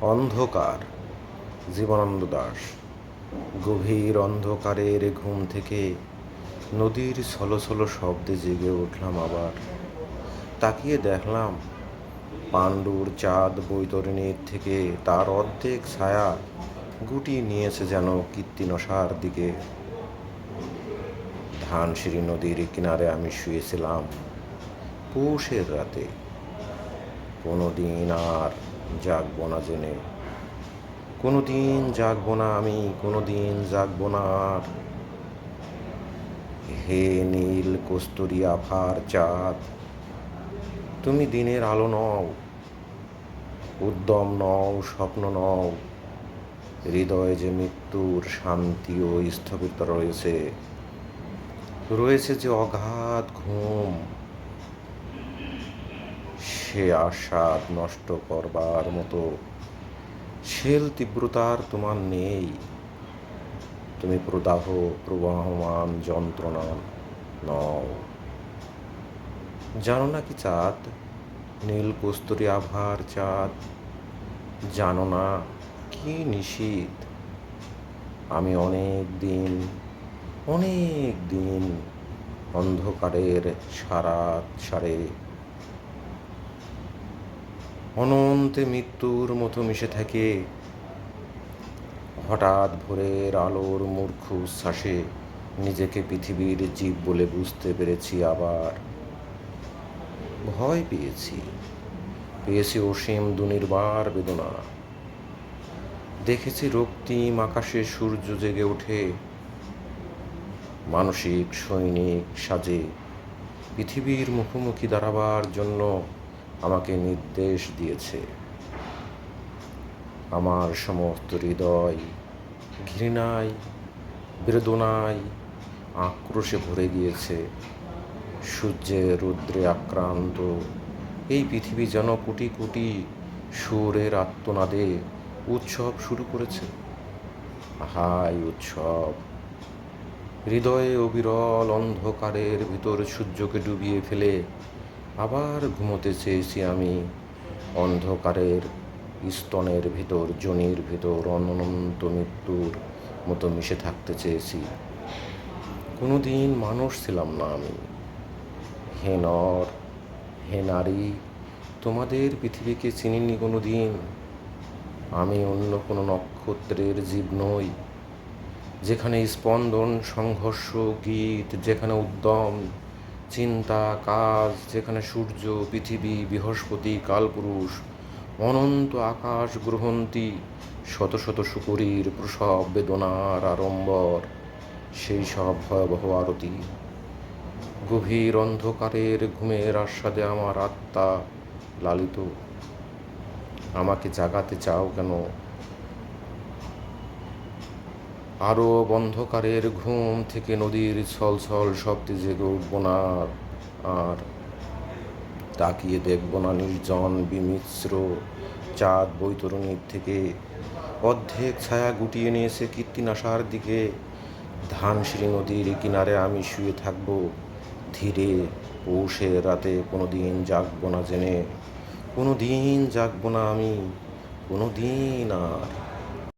অন্ধকার। জীবনানন্দ দাশ। গভীর অন্ধকারের ঘুম থেকে নদীর ছলছল শব্দে জেগে উঠলাম আবার। তাকিয়ে দেখলাম পাণ্ডুর চাঁদ বৈতরণীর থেকে তার অর্ধেক ছায়া গুটিয়ে নিয়েছে যেন কীর্তিনশার দিকে। ধানসিঁড়ি নদীর কিনারে আমি শুয়েছিলাম পৌষের রাতে। কোনোদিন আর জাগবো না জেনে, কোনোদিন জাগবো না আমি, কোনোদিন জাগবো না আর। হে নীল কস্তুরী আভার চাঁদ, তুমি দিনের আলো নও, উদ্যম নও, স্বপ্ন নও। হৃদয়ে যে মৃত্যুর শান্তি ও স্থবিরতা রয়েছে, রয়েছে যে অগাধ ঘুম, সে আস্বাদ নষ্ট করবার মতো শেল তীব্রতার তোমার নেই। তুমি প্রদাহ প্রবাহমান যন্ত্রণা নও। জানো না কি চাঁদ, নীল কস্তুরী আভার চাঁদ, জানো না কি নিশীথ। আমি অনেক দিন অন্ধকারের সারে অনন্তে মৃত্যুর মতো মিশে থাকে। হঠাৎ ভোরের আলোর মূর্খ উচ্ছ্বাসে নিজেকে পৃথিবীর জীব বলে বুঝতে পেরেছি আবার। ভয় পেয়েছি অসীম দুর্নিবার বেদনা। দেখেছি রক্তিম আকাশে সূর্য জেগে ওঠে মানসিক সৈনিক সাজে, পৃথিবীর মুখোমুখি দাঁড়াবার জন্য আমাকে নির্দেশ দিয়েছে। আমার সমস্ত হৃদয় ঘৃণায়, বেদনায়, আক্রোশে ভরে গিয়েছে। সূর্যের রৌদ্রে আক্রান্ত এই পৃথিবী যেন কোটি কোটি সুরের আর্তনাদে উৎসব শুরু করেছে। হায় উৎসব! হৃদয়ে অবিরল অন্ধকারের ভিতর সূর্যকে ডুবিয়ে ফেলে আবার ঘুমোতে চেয়েছি আমি। অন্ধকারের স্তনের ভিতর, যোনির ভিতর অনন্ত মৃত্যুর মতো মিশে থাকতে চেয়েছি। কোনোদিন মানুষ ছিলাম না আমি। হে নর, হে নারী, তোমাদের পৃথিবীকে চিনিনি কোনো দিন। আমি অন্য কোনো নক্ষত্রের জীব নই, যেখানে স্পন্দন, সংঘর্ষ, গীত, যেখানে উদ্যম, চিন্তা, কাজ, যেখানে সূর্য, পৃথিবী, বৃহস্পতি, কালপুরুষ, অনন্ত আকাশ গ্রহন্তী, শত শত শুকরীর প্রসব বেদনার আড়ম্বর, সেই সব ভয়াবহ আরতি। গভীর অন্ধকারের ঘুমের আস্বাদে আমার আত্মা লালিত। আমাকে জাগাতে চাও কেন? আরও অন্ধকারের ঘুম থেকে নদীর ছলছল শব্দে জেগে উঠব না আর। তাকিয়ে দেখব না নির্জন বিমিশ্র চাঁদ বৈতরণীর থেকে অর্ধেক ছায়া গুটিয়ে নিয়েছে কীর্তিনাশার দিকে। ধানসিঁড়ি নদীর কিনারে আমি শুয়ে থাকব ধীরে পৌষের রাতে। কোনোদিন জাগবো না জেনে, কোনোদিন জাগবো না আমি, কোনোদিন আর।